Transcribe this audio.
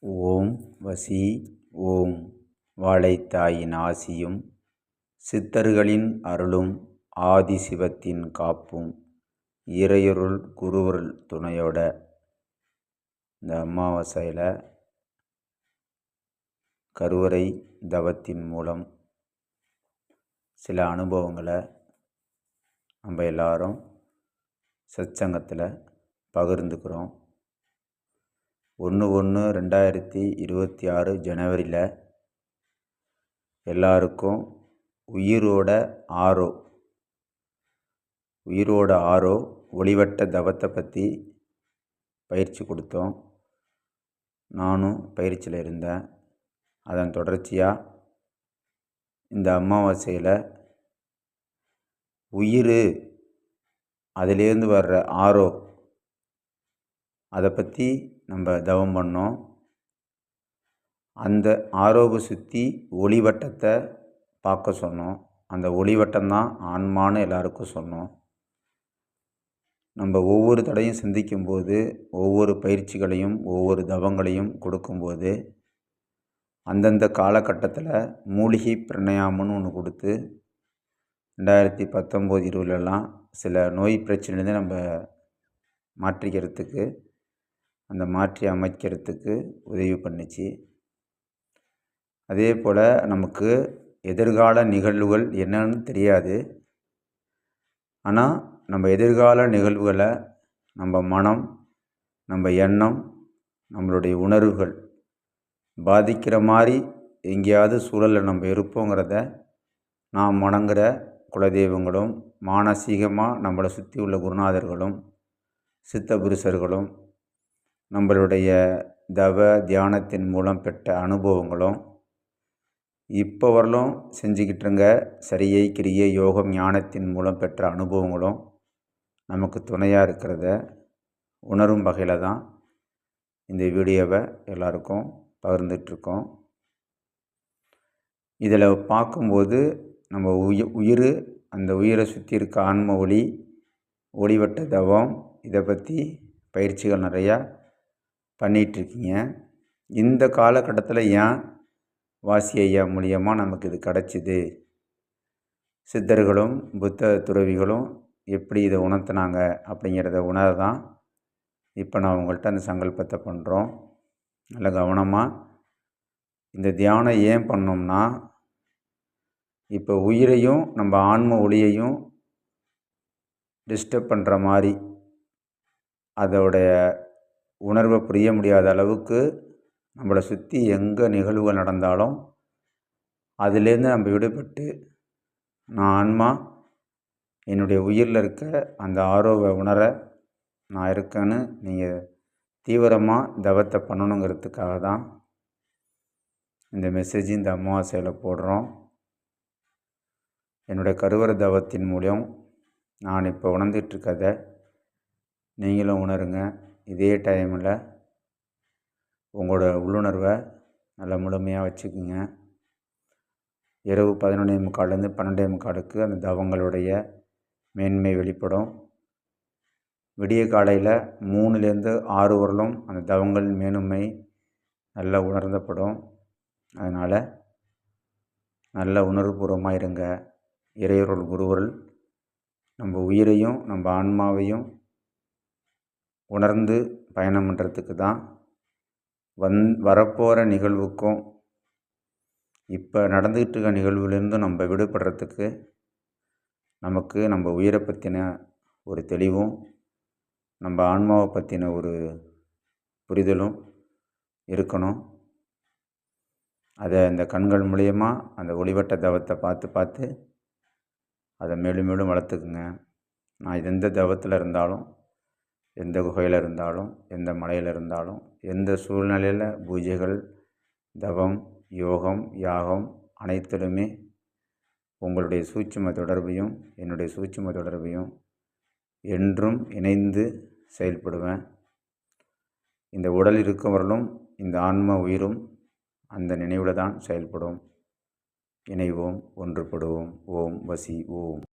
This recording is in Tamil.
ஓம் வசி ஓம் வாழைத்தாயின் ஆசியும் சித்தர்களின் அருளும் ஆதிசிவத்தின் காப்பும் இறையருள் குருவருள் துணையோட இந்த அமாவாசையில் கருவறை தவத்தின் மூலம் சில அனுபவங்களை நம்ம எல்லாரும் சத்சங்கத்தில் பகிர்ந்துக்கிறோம். 1/1/2026 ஜனவரியில் எல்லாருக்கும் உயிரோட ஆரோ ஒளிவட்ட தவத்தை பற்றி பயிற்சி கொடுத்தோம். நானும் பயிற்சியில் இருந்தேன். அதன் தொடர்ச்சியாக இந்த அமாவாசையில் உயிர் அதிலேருந்து வர்ற ஆரோ அதை பற்றி நம்ம தவம் பண்ணோம். அந்த ஆரோவை சுற்றி ஒளிவட்டத்தை பார்க்க சொன்னோம். அந்த ஒளிவட்டம்தான் ஆன்மான்னு எல்லாருக்கும் சொன்னோம். நம்ம ஒவ்வொரு தடையும் சிந்திக்கும்போது, ஒவ்வொரு பயிற்சிகளையும் ஒவ்வொரு தவங்களையும் கொடுக்கும்போது, அந்தந்த காலகட்டத்தில் மூலிகை பிரணயாமம்னு ஒன்று கொடுத்து 2019-20லாம் சில நோய் பிரச்சனையிலேருந்து நம்ம மாற்றிக்கிறதுக்கு, அந்த மாற்றி அமைக்கிறதுக்கு உதவி பண்ணிச்சு. அதே போல் நமக்கு எதிர்கால நிகழ்வுகள் என்னன்னு தெரியாது. ஆனால் நம்ம எதிர்கால நிகழ்வுகளை நம்ம மனம், நம்ம எண்ணம், நம்மளுடைய உணர்வுகள் பாதிக்கிற மாதிரி எங்கேயாவது சூழலில் நம்ம இருப்போங்கிறத நாம் வணங்குகிற குலதெய்வங்களும், மானசீகமாக நம்மளை சுற்றி உள்ள குருநாதர்களும், சித்த புருஷர்களும், நம்மளுடைய தவ தியானத்தின் மூலம் பெற்ற அனுபவங்களும், இப்போ வரலும் செஞ்சுக்கிட்டுருங்க சரியை கிரியை யோகம் ஞானத்தின் மூலம் பெற்ற அனுபவங்களும் நமக்கு துணையாக இருக்கிறத உணரும் வகையில் தான் இந்த வீடியோவை எல்லாருக்கும் பகிர்ந்துட்டுருக்கோம். இதில் பார்க்கும்போது நம்ம உயிர் அந்த உயிரை சுற்றி இருக்க ஆன்ம ஒளிவட்ட தவம், இதை பற்றி பயிற்சிகள் நிறையா பண்ணிகிட்ருக்கீங்க. இந்த காலகட்டத்தில் ஏன் வாசி ஐயா மூலியமாக நமக்கு இது கிடச்சிது, சித்தர்களும் புத்த துறவிகளும் எப்படி இதை உணர்த்தினாங்க அப்படிங்கிறத உணரதான் இப்போ நான் உங்கள்கிட்ட அந்த சங்கல்பத்தை பண்ணுறோம். நல்ல கவனமாக இந்த தியானம் ஏன் பண்ணோம்னா, இப்போ உயிரையும் நம்ம ஆன்ம ஒளியையும் டிஸ்டர்ப் பண்ணுற மாதிரி அதோடைய உணர்வை புரிய முடியாத அளவுக்கு நம்மளை சுற்றி எங்கே நிகழ்வுகள் நடந்தாலும் அதிலேருந்து நம்ம விடுபட்டு, நான் ஆன்மா என்னுடைய உயிரில் இருக்க அந்த ஆரோவை உணர நான் இருக்கேன்னு நீங்கள் தீவிரமாக தவத்தை பண்ணணுங்கிறதுக்காக தான் இந்த மெசேஜ் இந்த அமாவாசையில் போடுறோம். என்னுடைய கருவறை தவத்தின் மூலம் நான் இப்போ உணர்ந்துட்டுருக்கதை நீங்களும் உணருங்க. இதே டைமில் உங்களோட உள்ளுணர்வை நல்லா முழுமையாக வச்சுக்குங்க. இரவு 11:45 12:45 அந்த தவங்களுடைய மேன்மை வெளிப்படும். விடிய காலையில் 3லேருந்து 6 வரலும் அந்த தவங்களின் மேன்மை நல்லா உணர்ந்தப்படும். அதனால் நல்ல உணர்வுபூர்வமாக இருங்க. இறையருள் குருவருள் நம்ம உயிரையும் நம்ம ஆன்மாவையும் உணர்ந்து பயணம் பண்ணுறதுக்கு தான் வரப்போகிற நிகழ்வுக்கும் இப்போ நடந்துக்கிட்டு இருக்க நிகழ்வுலேருந்து நம்ம விடுபடுறதுக்கு நமக்கு நம்ம உயிரை பற்றின ஒரு தெளிவும், நம்ம ஆன்மாவை பற்றின ஒரு புரிதலும் இருக்கணும். அதை இந்த கண்கள் மூலயமா அந்த ஒளிவட்ட தவத்தை பார்த்து அதை மேலும் மேலும் வளர்த்துக்குங்க. நான் எந்த தவத்தில் இருந்தாலும், எந்த குகையில் இருந்தாலும், எந்த மலையில் இருந்தாலும், எந்த சூழ்நிலையில் பூஜைகள், தவம், யோகம், யாகம் அனைத்திலுமே உங்களுடைய சூட்சும தொடர்பையும் என்னுடைய சூட்சும தொடர்பையும் என்றும் இணைந்து செயல்படுவேன். இந்த உடல் இருக்கும் வரலும் இந்த ஆன்ம உயிரும் அந்த நினைவில் தான் செயல்படும். இணைவோம், ஒன்றுபடுவோம். ஓம் வசி ஓம்.